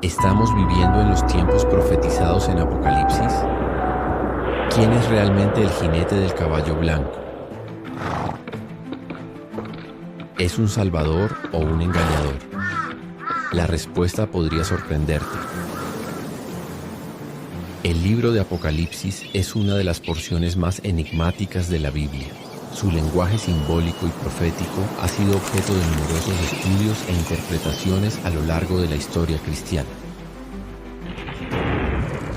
¿Estamos viviendo en los tiempos profetizados en Apocalipsis? ¿Quién es realmente el jinete del caballo blanco? ¿Es un salvador o un engañador? La respuesta podría sorprenderte. El libro de Apocalipsis es una de las porciones más enigmáticas de la Biblia. Su lenguaje simbólico y profético ha sido objeto de numerosos estudios e interpretaciones a lo largo de la historia cristiana.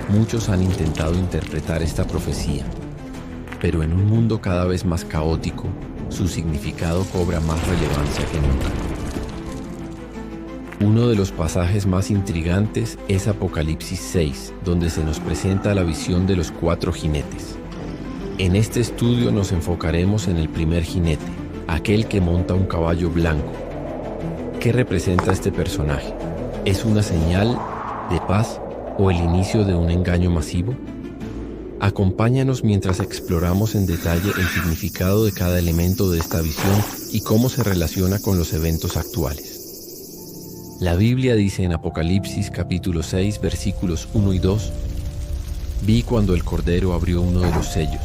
Muchos han intentado interpretar esta profecía, pero en un mundo cada vez más caótico, su significado cobra más relevancia que nunca. Uno de los pasajes más intrigantes es Apocalipsis 6, donde se nos presenta la visión de los 4 jinetes. En este estudio nos enfocaremos en el primer jinete, aquel que monta un caballo blanco. ¿Qué representa este personaje? ¿Es una señal de paz o el inicio de un engaño masivo? Acompáñanos mientras exploramos en detalle el significado de cada elemento de esta visión y cómo se relaciona con los eventos actuales. La Biblia dice en Apocalipsis capítulo 6, versículos 1 y 2: Vi cuando el Cordero abrió uno de los sellos,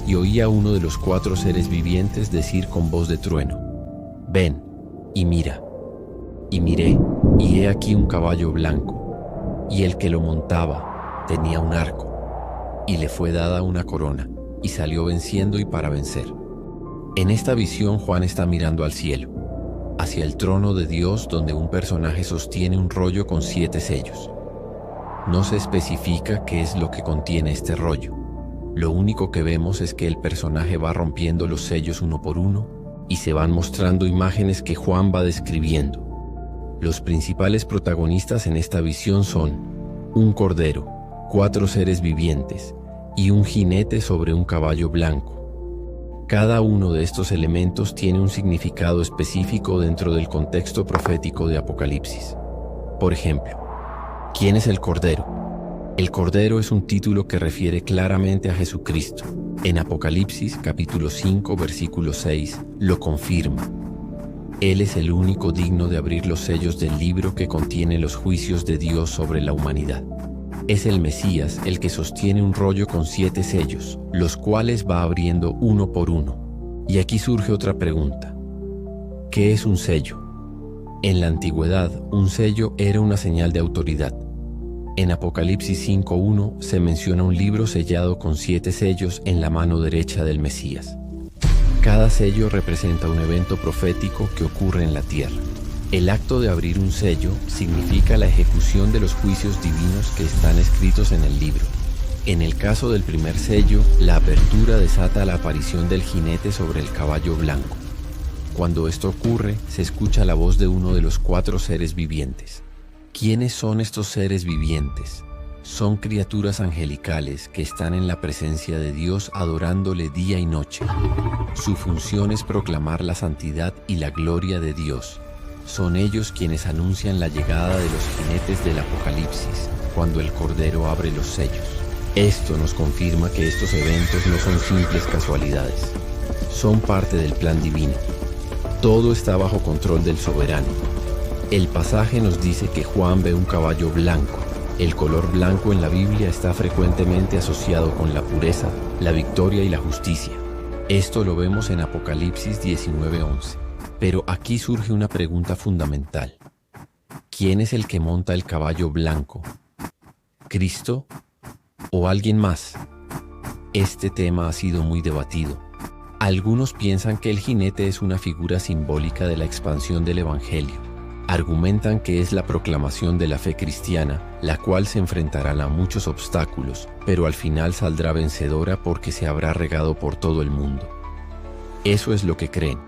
y oí a uno de los 4 seres vivientes decir con voz de trueno: Ven y mira. Y miré, y he aquí un caballo blanco, y el que lo montaba tenía un arco, y le fue dada una corona, y salió venciendo y para vencer. En esta visión Juan está mirando al cielo, hacia el trono de Dios, donde un personaje sostiene un rollo con 7 sellos. No se especifica qué es lo que contiene este rollo. Lo único que vemos es que el personaje va rompiendo los sellos uno por uno y se van mostrando imágenes que Juan va describiendo. Los principales protagonistas en esta visión son un cordero, 4 seres vivientes y un jinete sobre un caballo blanco. Cada uno de estos elementos tiene un significado específico dentro del contexto profético de Apocalipsis. Por ejemplo, ¿quién es el Cordero? El Cordero es un título que refiere claramente a Jesucristo. En Apocalipsis capítulo 5, versículo 6, lo confirma. Él es el único digno de abrir los sellos del libro que contiene los juicios de Dios sobre la humanidad. Es el Mesías el que sostiene un rollo con 7 sellos, los cuales va abriendo uno por uno. Y aquí surge otra pregunta. ¿Qué es un sello? En la antigüedad, un sello era una señal de autoridad. En Apocalipsis 5:1 se menciona un libro sellado con 7 sellos en la mano derecha del Mesías. Cada sello representa un evento profético que ocurre en la tierra. El acto de abrir un sello significa la ejecución de los juicios divinos que están escritos en el libro. En el caso del primer sello, la apertura desata la aparición del jinete sobre el caballo blanco. Cuando esto ocurre, se escucha la voz de uno de los 4 seres vivientes. ¿Quiénes son estos seres vivientes? Son criaturas angelicales que están en la presencia de Dios adorándole día y noche. Su función es proclamar la santidad y la gloria de Dios. Son ellos quienes anuncian la llegada de los jinetes del Apocalipsis, cuando el Cordero abre los sellos. Esto nos confirma que estos eventos no son simples casualidades. Son parte del plan divino. Todo está bajo control del soberano. El pasaje nos dice que Juan ve un caballo blanco. El color blanco en la Biblia está frecuentemente asociado con la pureza, la victoria y la justicia. Esto lo vemos en Apocalipsis 19:11. Pero aquí surge una pregunta fundamental. ¿Quién es el que monta el caballo blanco? ¿Cristo o alguien más? Este tema ha sido muy debatido. Algunos piensan que el jinete es una figura simbólica de la expansión del Evangelio. Argumentan que es la proclamación de la fe cristiana, la cual se enfrentará a muchos obstáculos, pero al final saldrá vencedora porque se habrá regado por todo el mundo. Eso es lo que creen.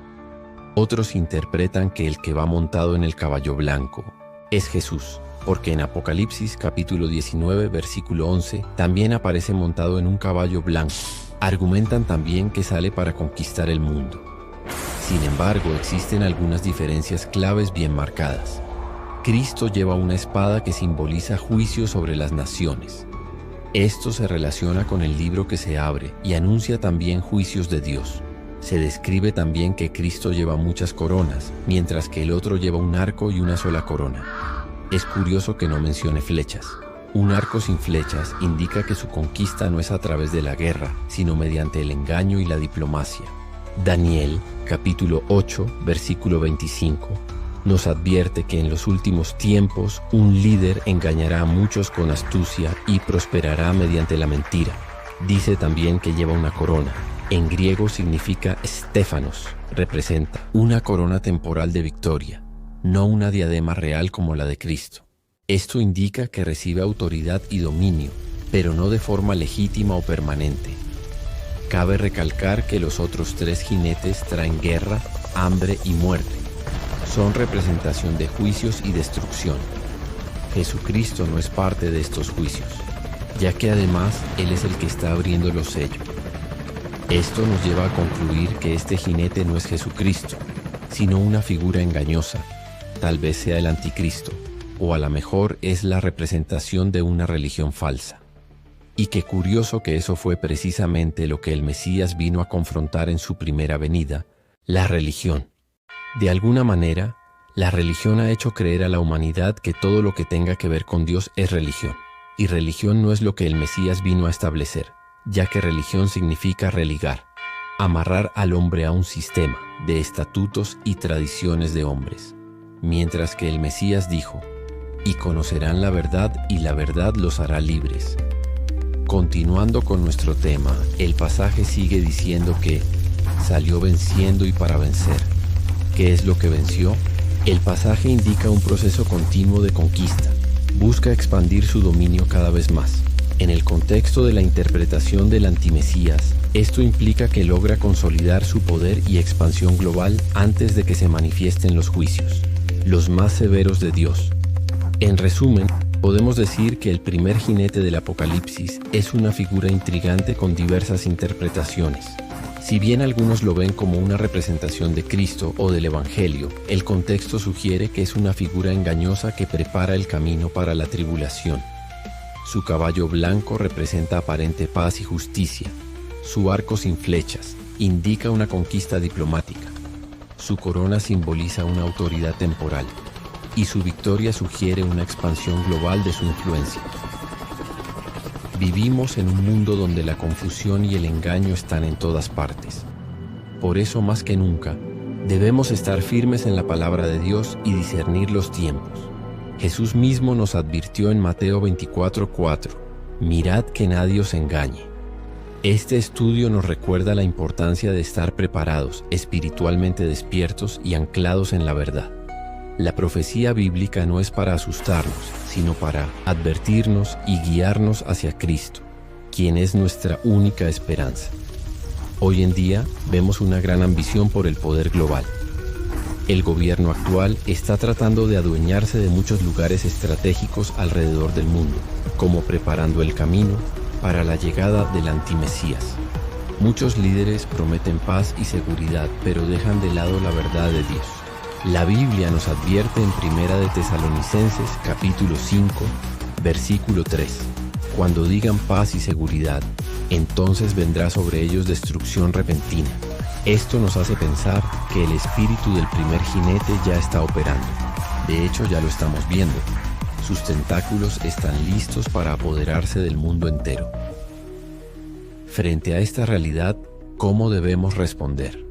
Otros interpretan que el que va montado en el caballo blanco es Jesús, porque en Apocalipsis capítulo 19, versículo 11, también aparece montado en un caballo blanco. Argumentan también que sale para conquistar el mundo. Sin embargo, existen algunas diferencias claves bien marcadas. Cristo lleva una espada que simboliza juicio sobre las naciones. Esto se relaciona con el libro que se abre y anuncia también juicios de Dios. Se describe también que Cristo lleva muchas coronas, mientras que el otro lleva un arco y una sola corona. Es curioso que no mencione flechas. Un arco sin flechas indica que su conquista no es a través de la guerra, sino mediante el engaño y la diplomacia. Daniel, capítulo 8, versículo 25, nos advierte que en los últimos tiempos un líder engañará a muchos con astucia y prosperará mediante la mentira. Dice también que lleva una corona. En griego significa Stéfanos, representa una corona temporal de victoria, no una diadema real como la de Cristo. Esto indica que recibe autoridad y dominio, pero no de forma legítima o permanente. Cabe recalcar que los otros 3 jinetes traen guerra, hambre y muerte. Son representación de juicios y destrucción. Jesucristo no es parte de estos juicios, ya que además Él es el que está abriendo los sellos. Esto nos lleva a concluir que este jinete no es Jesucristo, sino una figura engañosa. Tal vez sea el anticristo, o a lo mejor es la representación de una religión falsa. Y qué curioso que eso fue precisamente lo que el Mesías vino a confrontar en su primera venida, la religión. De alguna manera, la religión ha hecho creer a la humanidad que todo lo que tenga que ver con Dios es religión. Y religión no es lo que el Mesías vino a establecer, ya que religión significa religar, amarrar al hombre a un sistema de estatutos y tradiciones de hombres. Mientras que el Mesías dijo, y conocerán la verdad y la verdad los hará libres. Continuando con nuestro tema, el pasaje sigue diciendo que salió venciendo y para vencer. ¿Qué es lo que venció? El pasaje indica un proceso continuo de conquista. Busca expandir su dominio cada vez más. En el contexto de la interpretación del antimesías, esto implica que logra consolidar su poder y expansión global antes de que se manifiesten los juicios, los más severos de Dios. En resumen, podemos decir que el primer jinete del Apocalipsis es una figura intrigante con diversas interpretaciones. Si bien algunos lo ven como una representación de Cristo o del Evangelio, el contexto sugiere que es una figura engañosa que prepara el camino para la tribulación. Su caballo blanco representa aparente paz y justicia. Su arco sin flechas indica una conquista diplomática. Su corona simboliza una autoridad temporal. Y su victoria sugiere una expansión global de su influencia. Vivimos en un mundo donde la confusión y el engaño están en todas partes. Por eso, más que nunca, debemos estar firmes en la palabra de Dios y discernir los tiempos. Jesús mismo nos advirtió en Mateo 24:4, mirad que nadie os engañe. Este estudio nos recuerda la importancia de estar preparados, espiritualmente despiertos y anclados en la verdad. La profecía bíblica no es para asustarnos, sino para advertirnos y guiarnos hacia Cristo, quien es nuestra única esperanza. Hoy en día vemos una gran ambición por el poder global. El gobierno actual está tratando de adueñarse de muchos lugares estratégicos alrededor del mundo, como preparando el camino para la llegada del antimesías. Muchos líderes prometen paz y seguridad, pero dejan de lado la verdad de Dios. La Biblia nos advierte en Primera de Tesalonicenses, capítulo 5, versículo 3. Cuando digan paz y seguridad, entonces vendrá sobre ellos destrucción repentina. Esto nos hace pensar que el espíritu del primer jinete ya está operando. De hecho, ya lo estamos viendo. Sus tentáculos están listos para apoderarse del mundo entero. Frente a esta realidad, ¿cómo debemos responder?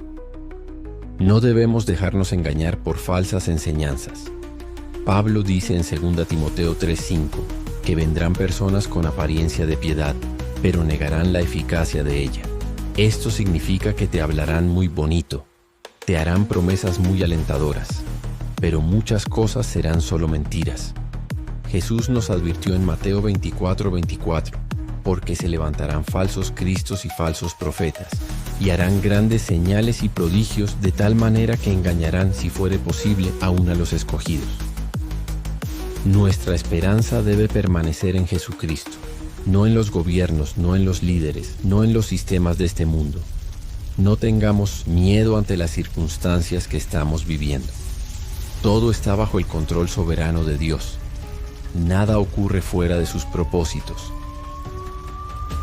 No debemos dejarnos engañar por falsas enseñanzas. Pablo dice en 2 Timoteo 3:5 que vendrán personas con apariencia de piedad, pero negarán la eficacia de ella. Esto significa que te hablarán muy bonito, te harán promesas muy alentadoras, pero muchas cosas serán solo mentiras. Jesús nos advirtió en Mateo 24:24, porque se levantarán falsos cristos y falsos profetas, y harán grandes señales y prodigios de tal manera que engañarán, si fuere posible, aún a los escogidos. Nuestra esperanza debe permanecer en Jesucristo, no en los gobiernos, no en los líderes, no en los sistemas de este mundo. No tengamos miedo ante las circunstancias que estamos viviendo. Todo está bajo el control soberano de Dios. Nada ocurre fuera de sus propósitos.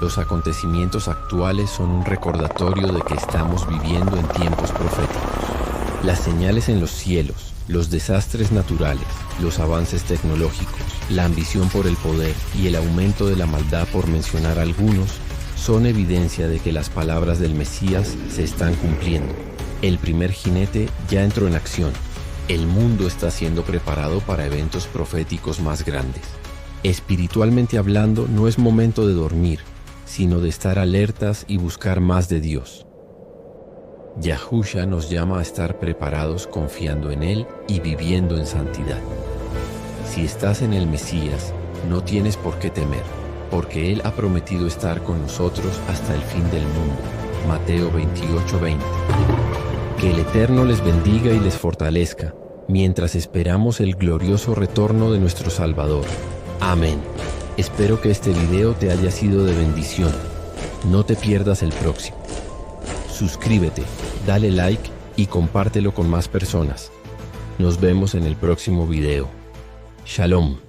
Los acontecimientos actuales son un recordatorio de que estamos viviendo en tiempos proféticos. Las señales en los cielos, los desastres naturales, los avances tecnológicos, la ambición por el poder y el aumento de la maldad, por mencionar algunos, son evidencia de que las palabras del Mesías se están cumpliendo. El primer jinete ya entró en acción. El mundo está siendo preparado para eventos proféticos más grandes. Espiritualmente hablando, no es momento de dormir, sino de estar alertas y buscar más de Dios. Yahusha nos llama a estar preparados confiando en Él y viviendo en santidad. Si estás en el Mesías, no tienes por qué temer, porque Él ha prometido estar con nosotros hasta el fin del mundo. Mateo 28:20. Que el Eterno les bendiga y les fortalezca, mientras esperamos el glorioso retorno de nuestro Salvador. Amén. Espero que este video te haya sido de bendición. No te pierdas el próximo. Suscríbete, dale like y compártelo con más personas. Nos vemos en el próximo video. Shalom.